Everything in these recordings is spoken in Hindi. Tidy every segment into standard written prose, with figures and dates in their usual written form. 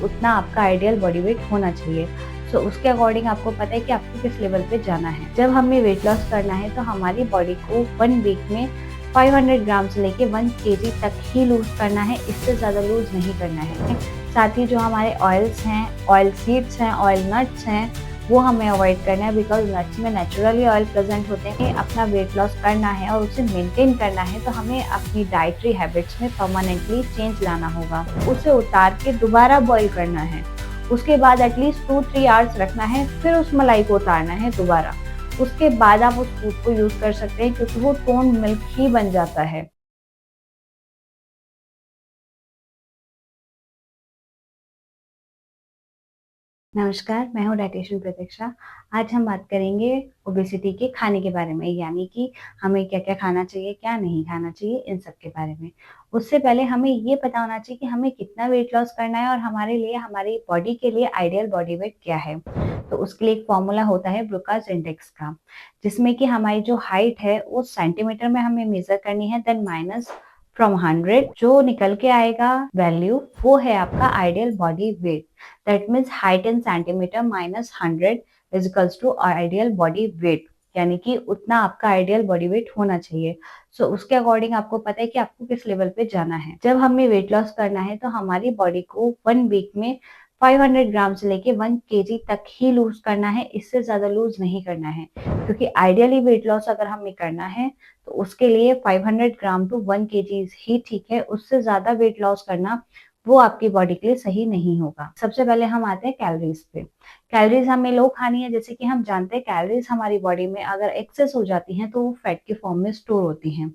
उतना आपका आइडियल बॉडी वेट होना चाहिए। सो उसके अकॉर्डिंग आपको पता है कि आपको किस लेवल पे जाना है। जब हमें वेट लॉस करना है तो हमारी बॉडी को 1 वीक में 500 ग्राम से लेके 1 केजी तक ही लूज करना है, इससे ज़्यादा लूज नहीं करना है। साथ ही जो हमारे ऑयल्स हैं, ऑयल सीड्स हैं, ऑयल नट्स हैं, वो हमें अवॉइड करना है, बिकॉज नट्स में नेचुरली ऑयल प्रेजेंट होते हैं। अपना वेट लॉस करना है और उसे मेंटेन करना है तो हमें अपनी डाइटरी हैबिट्स में परमानेंटली चेंज लाना होगा। उसे उतार के दोबारा बॉईल करना है, उसके बाद एटलीस्ट 2-3 आवर्स रखना है, फिर उस मलाई को उतारना है दोबारा। उसके बाद आप उस फूड को यूज कर सकते हैं, क्योंकि वो टोन मिल्क ही बन जाता है। नमस्कार, मैं हूँ डायटीशियन प्रतीक्षा। आज हम बात करेंगे ओबेसिटी के खाने के बारे में, यानी कि हमें क्या-क्या खाना चाहिए, क्या नहीं खाना चाहिए, इन सब के बारे में। उससे पहले हमें ये पता होना चाहिए कि हमें कितना वेट लॉस करना है और हमारे लिए, हमारी बॉडी के लिए आइडियल बॉडी वेट क्या है। तो उसके लिए एक फॉर्मूला होता है ब्रुकास इंडेक्स का, जिसमें कि हमारी जो हाइट है वो सेंटीमीटर में हमें मेज़र करनी है, देन माइनस फ्रॉम 100 जो निकल के आएगा वैल्यू, वो है आपका ideal body weight. That means height in centimetre minus 100 is equals to ideal body weight, यानी कि उतना आपका आइडियल बॉडी वेट होना चाहिए। सो उसके अकॉर्डिंग आपको पता है कि आपको किस लेवल पे जाना है। जब हमें वेट लॉस करना है तो हमारी बॉडी को 1 वीक में 500 ग्राम से लेके 1 केजी तक ही लूज करना है, इससे ज्यादा लूज नहीं करना है। क्योंकि आइडियली वेट लॉस अगर हमें करना है तो उसके लिए 500 ग्राम टू 1 केजी ही ठीक है। उससे ज्यादा वेट लॉस करना वो आपकी बॉडी के लिए सही नहीं होगा। सबसे पहले हम आते हैं कैलोरीज पे। कैलोरीज हमें लो खानी है। जैसे कि हम जानते हैं कैलोरीज हमारी बॉडी में अगर एक्सेस हो जाती हैं तो वो फैट के फॉर्म में स्टोर होती हैं,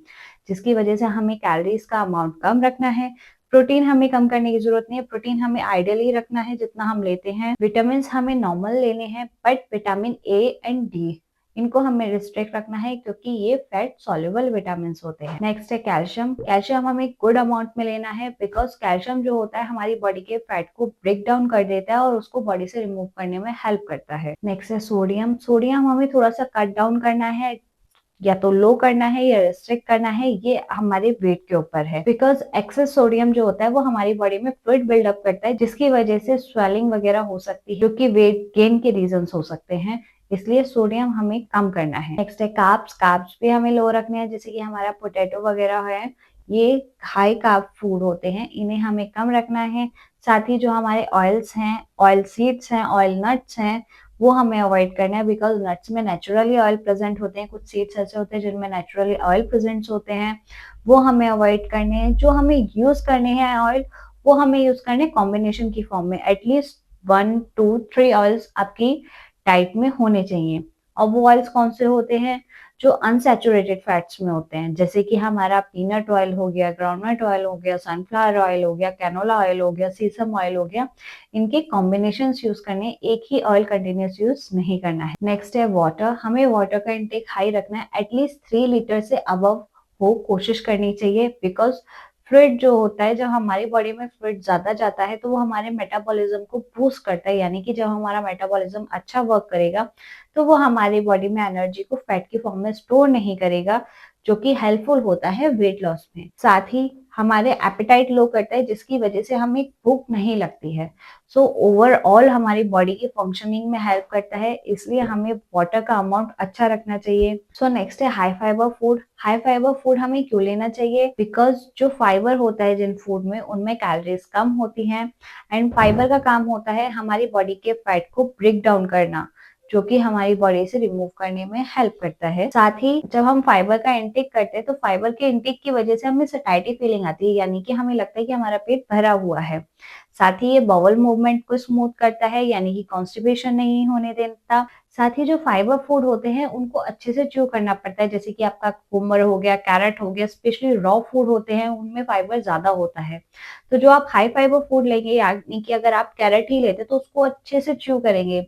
जिसकी वजह से हमें कैलोरीज का अमाउंट कम रखना है। प्रोटीन हमें कम करने की जरूरत नहीं है। प्रोटीन हमें आइडियल ही रखना है जितना हम लेते हैं। विटामिन हमें नॉर्मल लेने हैं, but vitamin A and D इनको हमें रिस्ट्रिक्ट रखना है, क्योंकि ये फैट सॉल्युबल विटामिन होते हैं। नेक्स्ट है कैल्शियम। कैल्शियम हमें गुड अमाउंट में लेना है, बिकॉज कैल्शियम जो होता है हमारी बॉडी के फैट को ब्रेक डाउन कर देता है और उसको बॉडी से रिमूव करने में हेल्प करता है। नेक्स्ट है सोडियम। सोडियम हमें थोड़ा सा कट डाउन करना है, या तो लो करना है या रिस्ट्रिक्ट करना है, ये हमारे वेट के ऊपर है। बिकॉज एक्सेस सोडियम जो होता है वो हमारी बॉडी में फ्लूइड बिल्डअप करता है, जिसकी वजह से स्वेलिंग वगैरह हो सकती है, जो कि वेट गेन के रीजन हो सकते हैं। इसलिए सोडियम हमें कम करना है। नेक्स्ट है कार्ब्स। कार्ब्स भी हमें लो रखने हैं, जैसे कि हमारा पोटैटो वगैरह है, ये हाई कार्ब फूड होते हैं, इन्हें हमें कम रखना है। साथ ही जो हमारे ऑयल्स हैं, ऑयल सीड्स हैं, ऑयल नट्स हैं, वो हमें अवॉइड करना है, बिकॉज नट्स में नेचुरली ऑयल प्रेजेंट होते हैं। कुछ सीड्स ऐसे होते हैं जिनमें नेचुरली ऑयल प्रेजेंट होते हैं, वो हमें अवॉइड करने हैं। जो हमें यूज करने हैं ऑयल, वो हमें यूज करने कॉम्बिनेशन की फॉर्म में। एटलीस्ट 1-2-3 ऑयल्स आपकी डाइट में होने चाहिए। और वो ऑयल्स कौन से होते हैं? जो अनसैचुरेटेड फैट्स में होते हैं, जैसे कि हमारा पीनट ऑयल हो गया, ग्राउंडनट ऑयल हो गया, सनफ्लावर ऑयल हो गया, कैनोला ऑयल हो गया, सीसम ऑयल हो गया। इनके कॉम्बिनेशन यूज करने, एक ही ऑयल कंटिन्यूस यूज नहीं करना है। नेक्स्ट है वाटर। हमें वाटर का इंटेक हाई रखना है, एटलीस्ट 3 लीटर से अबव हो कोशिश करनी चाहिए। बिकॉज फ्लूइड जो होता है, जब हमारी बॉडी में फ्लूइड ज्यादा जाता है तो वो हमारे मेटाबॉलिज्म को बूस्ट करता है, यानी कि जब हमारा मेटाबॉलिज्म अच्छा वर्क करेगा तो वो हमारी बॉडी में एनर्जी को फैट की फॉर्म में स्टोर नहीं करेगा, जो कि हेल्पफुल होता है वेट लॉस में। साथ ही हमारे एपेटाइट लो करता है, जिसकी वजह से हमें भूख नहीं लगती है। सो ओवरऑल हमारी बॉडी की फंक्शनिंग में हेल्प करता है, इसलिए हमें वाटर का अमाउंट अच्छा रखना चाहिए। सो नेक्स्ट है high fibre food. High fibre food हमें क्यों लेना चाहिए? बिकॉज जो फाइबर होता है जिन फूड में, उनमें कैलोरीज कम होती हैं, एंड फाइबर का काम होता है हमारी बॉडी के फैट को ब्रेक डाउन करना, जो कि हमारी बॉडी से रिमूव करने में हेल्प करता है। साथ ही जब हम फाइबर का इंटेक करते हैं तो फाइबर के इंटेक की वजह से हमें सटाइटी फीलिंग आती है, यानी कि हमें लगता है कि हमारा पेट भरा हुआ है। साथ ही ये बाउल मूवमेंट को स्मूथ करता है, यानी कि कॉन्स्टिपेशन नहीं होने देता। साथ ही जो फाइबर फूड होते हैं उनको अच्छे से च्यू करना पड़ता है, जैसे कि आपका कुकुम्बर हो गया, कैरेट हो गया, स्पेशली रॉ फूड होते हैं, उनमें फाइबर ज्यादा होता है। तो जो आप हाई फाइबर फूड लेंगे, यानी कि अगर आप कैरेट ही लेते तो उसको अच्छे से च्यू करेंगे।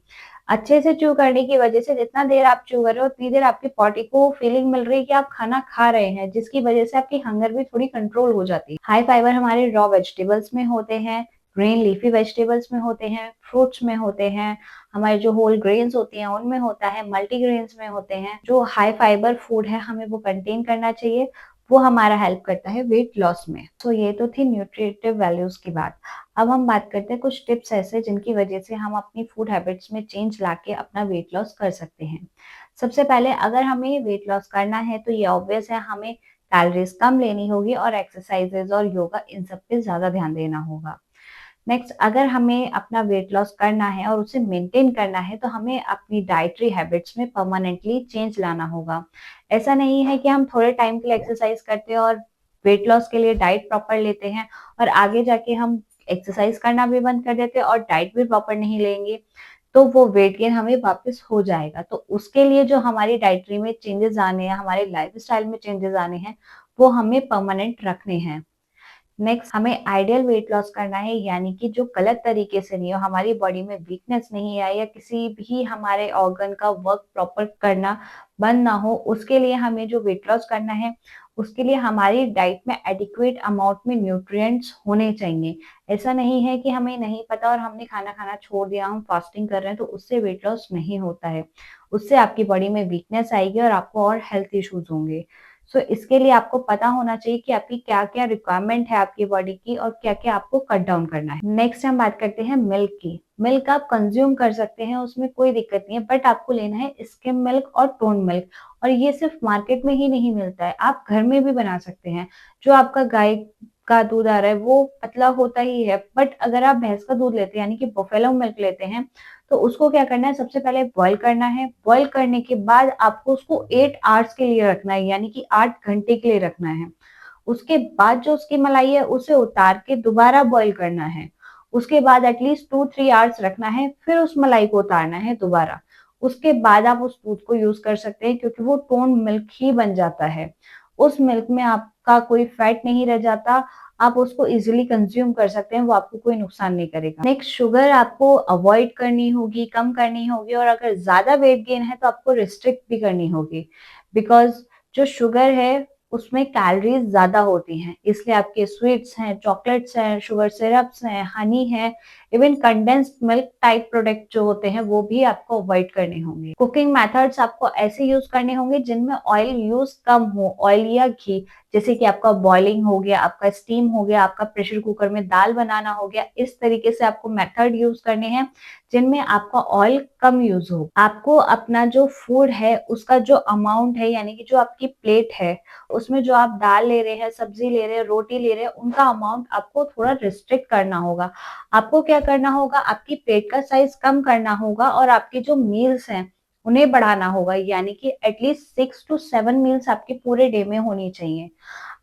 अच्छे से च्यू करने की वजह से जितना देर आप च्यू कर रहे हो उतनी देर आपकी बॉडी को फीलिंग मिल रही है कि आप खाना खा रहे हैं, जिसकी वजह से आपकी हंगर भी थोड़ी कंट्रोल हो जाती है। हाई फाइबर हमारे रॉ वेजिटेबल्स में होते हैं, ग्रीन लीफी वेजिटेबल्स में होते हैं, फ्रूट्स में होते हैं, हमारे जो होल ग्रेन्स होती हैं उनमें होता है, मल्टीग्रेन्स में होते हैं। जो हाई फाइबर फूड है हमें वो कंटेन करना चाहिए। वो हमारा हेल्प करता है वेट लॉस में। तो ये तो थी न्यूट्रिटिव वैल्यूज की बात। अब हम बात करते हैं कुछ टिप्स ऐसे जिनकी वजह से हम अपनी फूड हैबिट्स में चेंज लाके अपना वेट लॉस कर सकते हैं। सबसे पहले अगर हमें वेट लॉस करना है तो ये ऑब्वियस है, हमें कैलोरीज कम लेनी होगी और एक्सरसाइजेज और योगा इन सब पे ज्यादा ध्यान देना होगा। नेक्स्ट, अगर हमें अपना वेट लॉस करना है और उसे मेंटेन करना है तो हमें अपनी डाइटरी हैबिट्स में परमानेंटली चेंज लाना होगा। ऐसा नहीं है कि हम थोड़े टाइम के लिए एक्सरसाइज करते हैं और वेट लॉस के लिए डाइट प्रॉपर लेते हैं और आगे जाके हम एक्सरसाइज करना भी बंद कर देते हैं और डाइट भी प्रॉपर नहीं लेंगे, तो वो वेट गेन हमें वापस हो जाएगा। तो उसके लिए जो हमारी डाइटरी में चेंजेस आने हैं, हमारे लाइफस्टाइल में चेंजेस आने हैं, वो हमें परमानेंट रखने हैं। नेक्स्ट, हमें आइडियल वेट लॉस करना है, यानी कि जो गलत तरीके से नहीं हो, हमारी बॉडी में वीकनेस नहीं आए या किसी भी हमारे ऑर्गन का वर्क प्रॉपर करना बंद ना हो। उसके लिए हमें जो वेट लॉस करना है, उसके लिए हमारी डाइट में एडिक्वेट अमाउंट में न्यूट्रिएंट्स होने चाहिए। ऐसा नहीं है कि हमें नहीं पता और हमने खाना खाना छोड़ दिया, हम फास्टिंग कर रहे हैं, तो उससे वेट लॉस नहीं होता है। उससे आपकी बॉडी में वीकनेस आएगी और आपको और हेल्थ इश्यूज होंगे। सो इसके लिए आपको पता होना चाहिए कि आपकी क्या-क्या रिक्वायरमेंट है आपकी बॉडी की और क्या-क्या आपको कट डाउन करना है। नेक्स्ट हम बात करते हैं मिल्क की। मिल्क आप कंज्यूम कर सकते हैं, उसमें कोई दिक्कत नहीं है, बट आपको लेना है स्किम मिल्क और टोन मिल्क। और ये सिर्फ मार्केट में ही नहीं मिलता है, आप घर में भी बना सकते हैं। जो आपका गाय का दूध आ रहा है वो पतला होता ही है, बट अगर आप भैंस का दूध लेते हैं यानी कि बफेलो मिल्क लेते हैं, तो उसको क्या करना है, सबसे पहले बॉईल करना है। बॉईल करने के बाद आपको उसको 8 आवर्स के लिए रखना है, यानी कि 8 घंटे के लिए रखना है। उसके बाद जो उसकी मलाई है उसे उतार के दोबारा बॉईल करना है। उसके बाद एटलीस्ट 2-3 आवर्स रखना है, फिर उस मलाई को उतारना है दोबारा। उसके बाद आप उस दूध को यूज कर सकते हैं, क्योंकि वो टोन मिल्क ही बन जाता है। उस मिल्क में आपका कोई फैट नहीं रह जाता, आप उसको इजीली कंज्यूम कर सकते हैं, वो आपको कोई नुकसान नहीं करेगा। नेक्स्ट, शुगर आपको अवॉइड करनी होगी, कम करनी होगी, और अगर ज्यादा वेट गेन है तो आपको रिस्ट्रिक्ट भी करनी होगी, बिकॉज जो शुगर है उसमें कैलोरीज ज्यादा होती हैं। इसलिए आपके स्वीट्स हैं, चॉकलेट्स हैं, शुगर सिरप्स हैं, हनी है, even condensed milk type product जो होते हैं वो भी आपको अवॉइड करने होंगे। कुकिंग मेथड्स आपको ऐसे यूज करने होंगे जिनमें ऑयल यूज कम हो, ऑयल या घी। जैसे कि आपका बॉइलिंग हो गया, आपका स्टीम हो गया, आपका प्रेशर कुकर में दाल बनाना हो गया। इस तरीके से आपको मेथड यूज करने हैं जिनमें आपका ऑयल कम यूज हो। आपको अपना जो फूड है उसका जो अमाउंट है, यानी कि जो आपकी प्लेट है उसमें जो आप दाल ले रहे हैं, सब्जी ले रहे हैं, रोटी ले रहे हैं, उनका अमाउंट आपको थोड़ा रिस्ट्रिक्ट करना होगा। आपको क्या करना होगा, आपकी प्लेट का साइज कम करना होगा और आपकी जो मील्स हैं उन्हें बढ़ाना होगा, यानी कि एटलीस्ट 6 to 7 मील्स आपके पूरे डे में होनी चाहिए।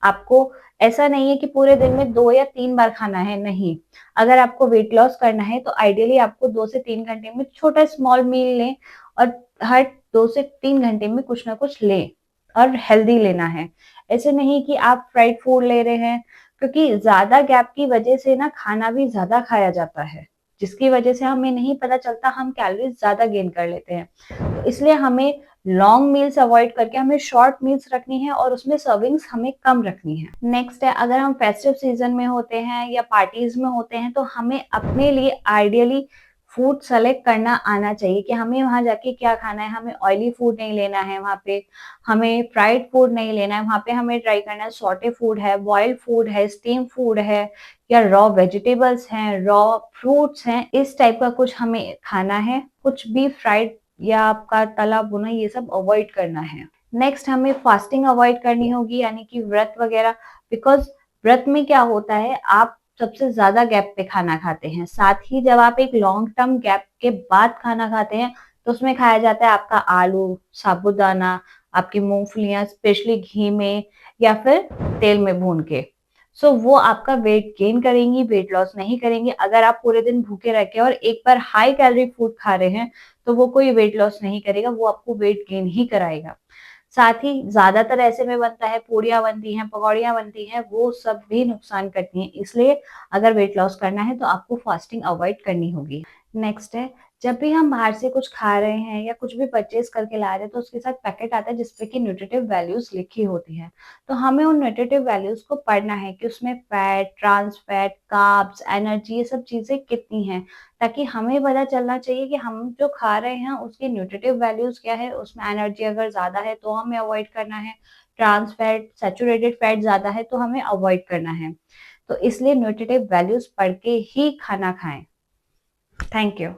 आपको ऐसा नहीं है कि पूरे दिन में 2 या 3 बार खाना है, नहीं। अगर आपको वेट लॉस करना है तो आइडियली आपको 2 से 3 घंटे में छोटा स्मॉल मील लें और हर 2 से 3 घंटे में कुछ ना कुछ लें और हेल्दी लेना है। ऐसे नहीं कि आप फ्राइड फूड ले रहे हैं, क्योंकि ज्यादा गैप की वजह से ना खाना भी ज्यादा खाया जाता है, जिसकी वजह से हमें नहीं पता चलता, हम कैलोरीज ज्यादा गेन कर लेते हैं। तो इसलिए हमें लॉन्ग मील्स अवॉइड करके हमें शॉर्ट मील्स रखनी है और उसमें सर्विंग्स हमें कम रखनी है। नेक्स्ट है, अगर हम फेस्टिव सीजन में होते हैं या पार्टीज में होते हैं तो हमें अपने लिए आइडियली फूड सेलेक्ट करना आना चाहिए कि हमें वहां जाके क्या खाना है। हमें ऑयली फूड नहीं लेना है वहां पे, हमें फ्राइड फूड नहीं लेना है वहां पे। हमें ट्राई करना है सॉटे फूड है, बॉइल्ड फूड है, स्टीम फूड है, या रॉ वेजिटेबल्स हैं, रॉ फ्रूट्स हैं, इस टाइप का कुछ हमें खाना है। कुछ भी फ्राइड या आपका तला भुना ये सब अवॉइड करना है। नेक्स्ट, हमें फास्टिंग अवॉइड करनी होगी, यानी कि व्रत वगैरह, बिकॉज व्रत में क्या होता है, आप सबसे ज्यादा गैप पे खाना खाते हैं। साथ ही जब आप एक लॉन्ग टर्म गैप के बाद खाना खाते हैं तो उसमें खाया जाता है आपका आलू, साबूदाना, आपकी मूंगफलियां स्पेशली घी में या फिर तेल में भून के। सो वो आपका वेट गेन करेंगी, वेट लॉस नहीं करेंगे। अगर आप पूरे दिन भूखे रह के और एक बार हाई कैलोरी फूड खा रहे हैं तो वो कोई वेट लॉस नहीं करेगा, वो आपको वेट गेन ही कराएगा। साथ ही ज्यादातर ऐसे में बनता है, पूड़ियां बनती हैं, पकौड़ियां बनती हैं, वो सब भी नुकसान करती हैं। इसलिए अगर वेट लॉस करना है तो आपको फास्टिंग अवॉइड करनी होगी। नेक्स्ट है, जब भी हम बाहर से कुछ खा रहे हैं या कुछ भी परचेज करके ला रहे हैं तो उसके साथ पैकेट आता है जिसपे कि न्यूट्रिटिव वैल्यूज लिखी होती है। तो हमें उन न्यूट्रिटिव वैल्यूज को पढ़ना है कि उसमें fat, trans fat, carbs, energy, ये सब चीजें कितनी हैं, ताकि हमें पता चलना चाहिए कि हम जो खा रहे हैं उसकी न्यूट्रिटिव वैल्यूज क्या है। उसमें एनर्जी अगर ज्यादा है तो हमें अवॉइड करना है, ट्रांस फैट, सैचुरेटेड फैट ज़्यादा है तो हमें अवॉइड करना है। तो इसलिए न्यूट्रिटिव वैल्यूज़ पढ़ के ही खाना खाएँ। Thank you.